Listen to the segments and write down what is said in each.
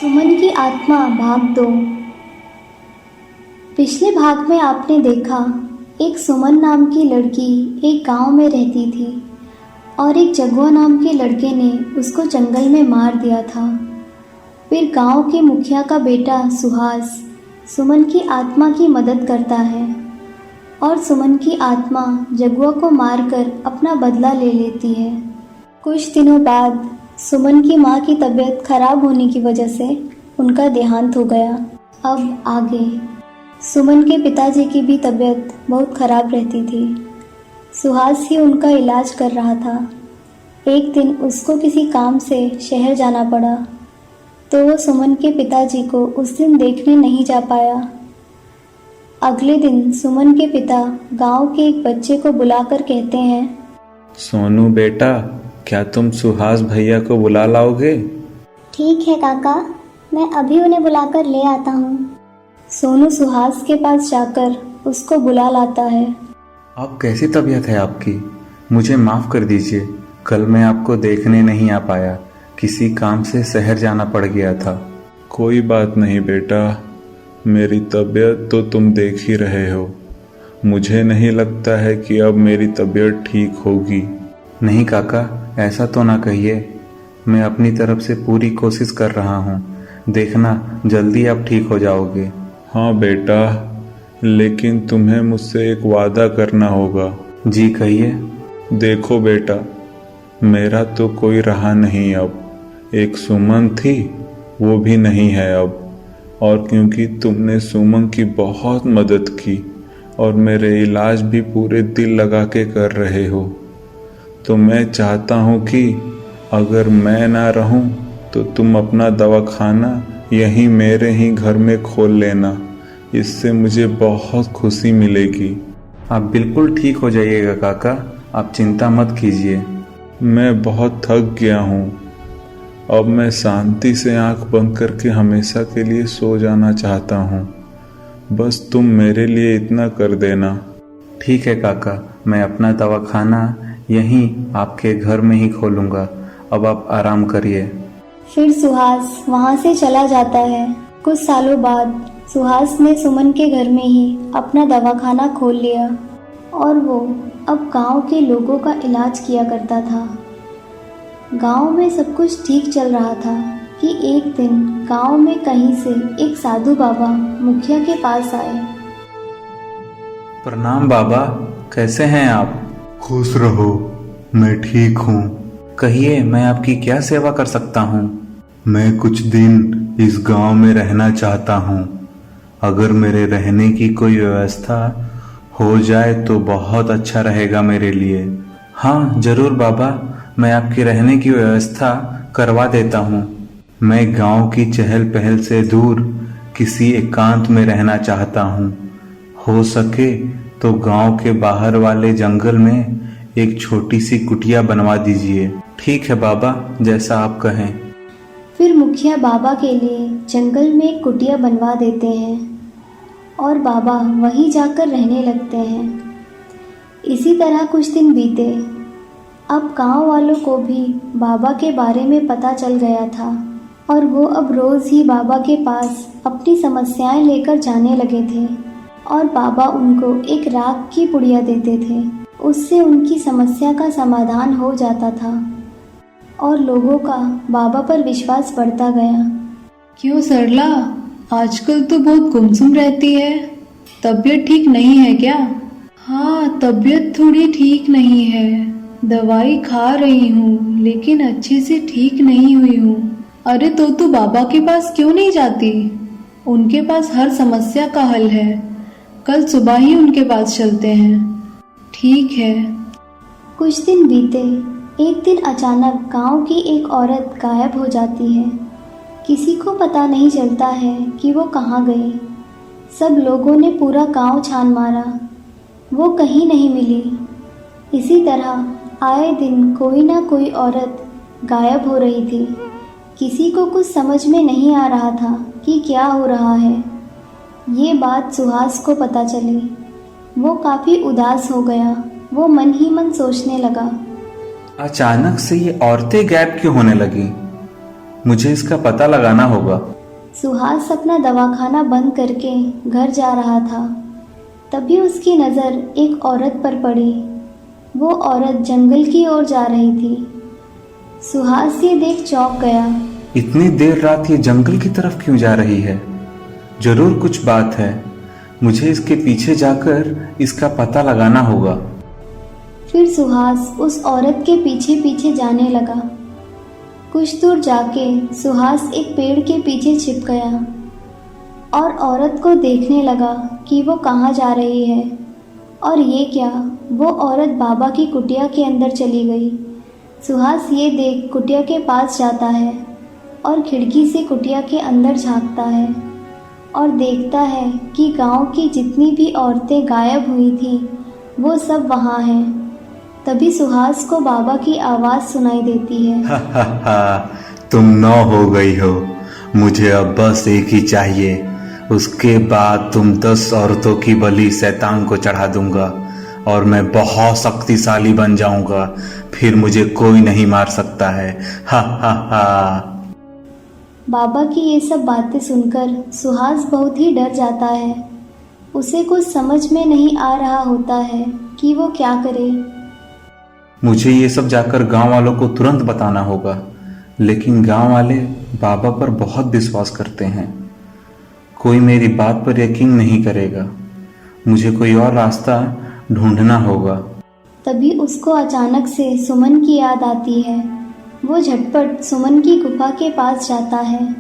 सुमन की आत्मा भाग 2। पिछले भाग में आपने देखा एक सुमन नाम की लड़की एक गांव में रहती थी और एक जगुआ नाम के लड़के ने उसको जंगल में मार दिया था। फिर गांव के मुखिया का बेटा सुहास सुमन की आत्मा की मदद करता है और सुमन की आत्मा जगुआ को मारकर अपना बदला ले लेती है। कुछ दिनों बाद सुमन की माँ की तबीयत खराब होने की वजह से उनका देहांत हो गया। अब आगे सुमन के पिताजी की भी तबीयत बहुत खराब रहती थी। सुहास ही उनका इलाज कर रहा था। एक दिन उसको किसी काम से शहर जाना पड़ा तो वो सुमन के पिताजी को उस दिन देखने नहीं जा पाया। अगले दिन सुमन के पिता गांव के एक बच्चे को बुलाकर कहते हैं, सोनू बेटा, क्या तुम सुहास भैया को बुला लाओगे? ठीक है काका, मैं अभी उन्हें बुलाकर ले आता हूँ। सोनू सुहास के पास जाकर उसको बुला लाता है। अब कैसी तबीयत है आपकी? मुझे माफ़ कर दीजिए, कल मैं आपको देखने नहीं आ पाया, किसी काम से शहर जाना पड़ गया था। कोई बात नहीं बेटा, मेरी तबीयत तो तुम देख ही रहे हो। मुझे नहीं लगता है कि अब मेरी तबीयत ठीक होगी। नहीं काका, ऐसा तो ना कहिए, मैं अपनी तरफ से पूरी कोशिश कर रहा हूँ, देखना जल्दी आप ठीक हो जाओगे। हाँ बेटा, लेकिन तुम्हें मुझसे एक वादा करना होगा। जी कहिए। देखो बेटा, मेरा तो कोई रहा नहीं अब, एक सुमन थी वो भी नहीं है अब, और क्योंकि तुमने सुमन की बहुत मदद की और मेरे इलाज भी पूरे दिल लगा के कर रहे हो, तो मैं चाहता हूँ कि अगर मैं ना रहूँ तो तुम अपना दवाखाना यहीं मेरे ही घर में खोल लेना, इससे मुझे बहुत खुशी मिलेगी। आप बिल्कुल ठीक हो जाइएगा काका, आप चिंता मत कीजिए। मैं बहुत थक गया हूँ, अब मैं शांति से आंख बंद करके हमेशा के लिए सो जाना चाहता हूँ। बस तुम मेरे लिए इतना कर देना। ठीक है काका, मैं अपना दवाखाना यहीं आपके घर में ही खोलूँगा, अब आप आराम करिए। फिर सुहास वहाँ से चला जाता है। कुछ सालों बाद सुहास ने सुमन के घर में ही अपना दवाखाना खोल लिया और वो अब गांव के लोगों का इलाज किया करता था। गांव में सब कुछ ठीक चल रहा था कि एक दिन गांव में कहीं से एक साधु बाबा मुखिया के पास आए। प्रणाम बाबा, कैसे हैं आप? खुश रहो, मैं ठीक हूँ। कहिए, मैं आपकी क्या सेवा कर सकता हूँ? मैं कुछ दिन इस गांव में रहना चाहता हूँ, अगर मेरे रहने की कोई व्यवस्था हो जाए तो बहुत अच्छा रहेगा मेरे लिए। हाँ जरूर बाबा, मैं आपकी रहने की व्यवस्था करवा देता हूँ। मैं गांव की चहल पहल से दूर किसी एकांत में रहना चाहता हूँ, हो सके तो गांव के बाहर वाले जंगल में एक छोटी सी कुटिया बनवा दीजिए। ठीक है बाबा, जैसा आप कहें। फिर मुखिया बाबा के लिए जंगल में एक कुटिया बनवा देते हैं और बाबा वहीं जाकर रहने लगते हैं। इसी तरह कुछ दिन बीते। अब गांव वालों को भी बाबा के बारे में पता चल गया था और वो अब रोज़ ही बाबा के पास अपनी समस्याएं लेकर जाने लगे थे और बाबा उनको एक राख की पुड़िया देते थे। उससे उनकी समस्या का समाधान हो जाता था और लोगों का बाबा पर विश्वास बढ़ता गया। क्यों सरला, आजकल तो बहुत गुमसुम रहती है, तबीयत ठीक नहीं है क्या? हाँ, तबीयत थोड़ी ठीक नहीं है, दवाई खा रही हूँ लेकिन अच्छे से ठीक नहीं हुई हूँ। अरे तो तू बाबा के पास क्यों नहीं जाती? उनके पास हर समस्या का हल है, कल सुबह ही उनके पास चलते हैं। ठीक है। कुछ दिन बीते। एक दिन अचानक गांव की एक औरत गायब हो जाती है। किसी को पता नहीं चलता है कि वो कहाँ गई। सब लोगों ने पूरा गांव छान मारा, वो कहीं नहीं मिली। इसी तरह आए दिन कोई ना कोई औरत गायब हो रही थी। किसी को कुछ समझ में नहीं आ रहा था कि क्या हो रहा है। ये बात सुहास को पता चली। वो काफ़ी उदास हो गया। वो मन ही मन सोचने लगा, अचानक से ये औरतें गायब क्यों होने लगी? मुझे इसका पता लगाना होगा। सुहास अपना दवाखाना बंद करके घर जा रहा था। तभी उसकी नज़र एक औरत पर पड़ी। वो औरत जंगल की ओर जा रही थी। सुहास ये देख चौंक गया। इतनी देर रात ये जंगल की तरफ क्यों जा रही है? जरूर कुछ बात है। मुझे इसके पीछे जाकर इसका पता लगाना होगा। फिर सुहास उस औरत के पीछे पीछे जाने लगा। कुछ दूर जाके सुहास एक पेड़ के पीछे छिप गया और औरत को देखने लगा कि वो कहाँ जा रही है। और ये क्या, वो औरत बाबा की कुटिया के अंदर चली गई। सुहास ये देख कुटिया के पास जाता है और खिड़की से कुटिया के अंदर झांकता है और देखता है कि गांव की जितनी भी औरतें गायब हुई थी वो सब वहाँ हैं। तभी सुहास को बाबा की आवाज़ सुनाई देती है। हा हा हा, तुम 9 हो गई हो। मुझे अब बस एक ही चाहिए, उसके बाद तुम 10 औरतों की बलि शैतान को चढ़ा दूंगा और मैं बहुत शक्तिशाली बन जाऊंगा। फिर मुझे कोई नहीं मार सकता है। हा हा हा। बाबा की ये सब बातें सुनकर सुहास बहुत ही डर जाता है। उसे कुछ समझ में नहीं आ रहा होता है कि वो क्या करे। मुझे ये सब जाकर गांव वालों को तुरंत बताना होगा, लेकिन गांव वाले बाबा पर बहुत विश्वास करते हैं। कोई मेरी बात पर यकीन नहीं करेगा। मुझे कोई और रास्ता ढूंढना होगा। तभी उसको अचानक से सुमन की याद आती है। वो झटपट सुमन की गुफा के पास जाता है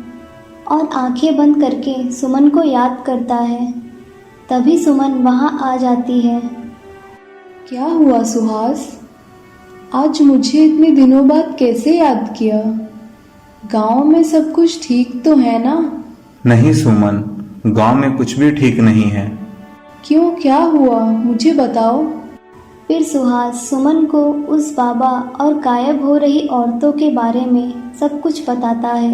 और आंखें बंद करके सुमन को याद करता है। तभी सुमन वहाँ आ जाती है। क्या हुआ सुहास? आज मुझे इतने दिनों बाद कैसे याद किया? गांव में सब कुछ ठीक तो है ना? नहीं सुमन, गांव में कुछ भी ठीक नहीं है। क्यों, क्या हुआ? मुझे बताओ। फिर सुहास सुमन को उस बाबा और गायब हो रही औरतों के बारे में सब कुछ बताता है।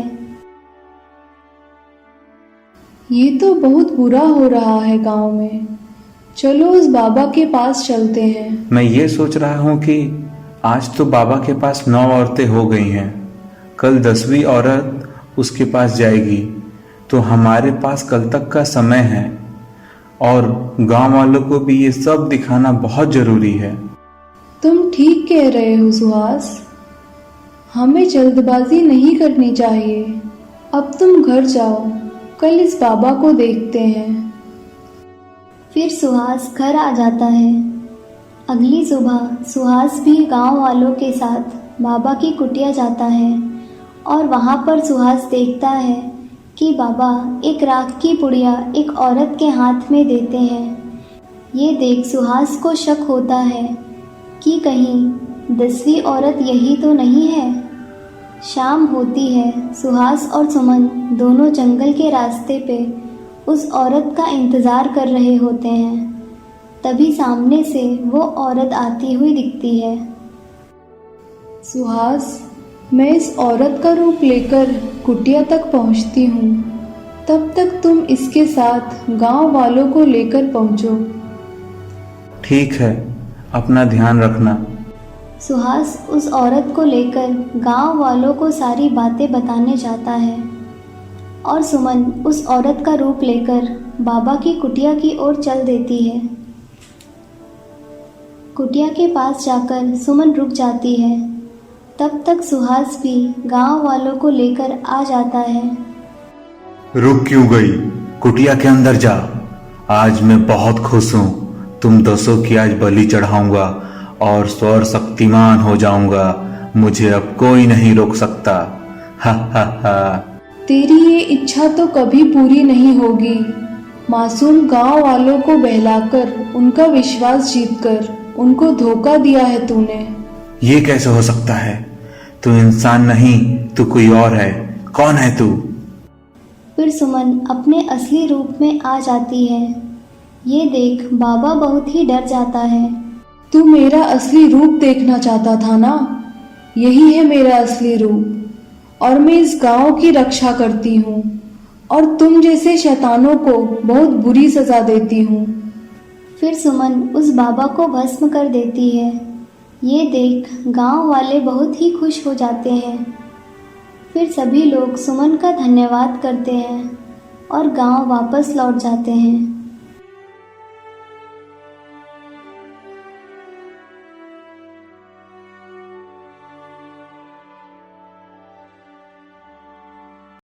ये तो बहुत बुरा हो रहा है गांव में। चलो उस बाबा के पास चलते हैं। मैं ये सोच रहा हूँ कि आज तो बाबा के पास 9 औरतें हो गई हैं। कल 10वीं औरत उसके पास जाएगी, तो हमारे पास कल तक का समय है और गांव वालों को भी ये सब दिखाना बहुत जरूरी है। तुम ठीक कह रहे हो सुहास। हमें जल्दबाजी नहीं करनी चाहिए। अब तुम घर जाओ, कल इस बाबा को देखते हैं। फिर सुहास घर आ जाता है। अगली सुबह सुहास भी गांव वालों के साथ बाबा की कुटिया जाता है और वहां पर सुहास देखता है कि बाबा एक राख की पुड़िया एक औरत के हाथ में देते हैं। ये देख सुहास को शक होता है कि कहीं 10वीं औरत यही तो नहीं है। शाम होती है। सुहास और सुमन दोनों जंगल के रास्ते पे उस औरत का इंतज़ार कर रहे होते हैं। तभी सामने से वो औरत आती हुई दिखती है। सुहास, मैं इस औरत का रूप लेकर कुटिया तक पहुंचती हूँ। तब तक तुम इसके साथ गांव वालों को लेकर पहुंचो। ठीक है, अपना ध्यान रखना। सुहास उस औरत को लेकर गांव वालों को सारी बातें बताने जाता है और सुमन उस औरत का रूप लेकर बाबा की कुटिया की ओर चल देती है। कुटिया के पास जाकर सुमन रुक जाती है। तब तक सुहास भी गांव वालों को लेकर आ जाता है। रुक क्यों गई? कुटिया के अंदर जा। आज मैं बहुत खुश हूँ। तुम 10 की आज बलि चढ़ाऊंगा और स्वर शक्तिमान हो जाऊंगा। मुझे अब कोई नहीं रोक सकता। हा हा हा। तेरी ये इच्छा तो कभी पूरी नहीं होगी। मासूम गांव वालों को बहलाकर उनका विश्वास जीतकर उनको धोखा दिया है तूने। ये कैसे हो सकता है? तू इंसान नहीं, तू कोई और है। कौन है तू? फिर सुमन अपने असली रूप में आ जाती है। ये देख बाबा बहुत ही डर जाता है। तू मेरा असली रूप देखना चाहता था ना? यही है मेरा असली रूप और मैं इस गांव की रक्षा करती हूँ और तुम जैसे शैतानों को बहुत बुरी सजा देती हूँ। फिर सुमन उस बाबा को भस्म कर देती है। ये देख गांव वाले बहुत ही खुश हो जाते हैं। फिर सभी लोग सुमन का धन्यवाद करते हैं और गांव वापस लौट जाते हैं।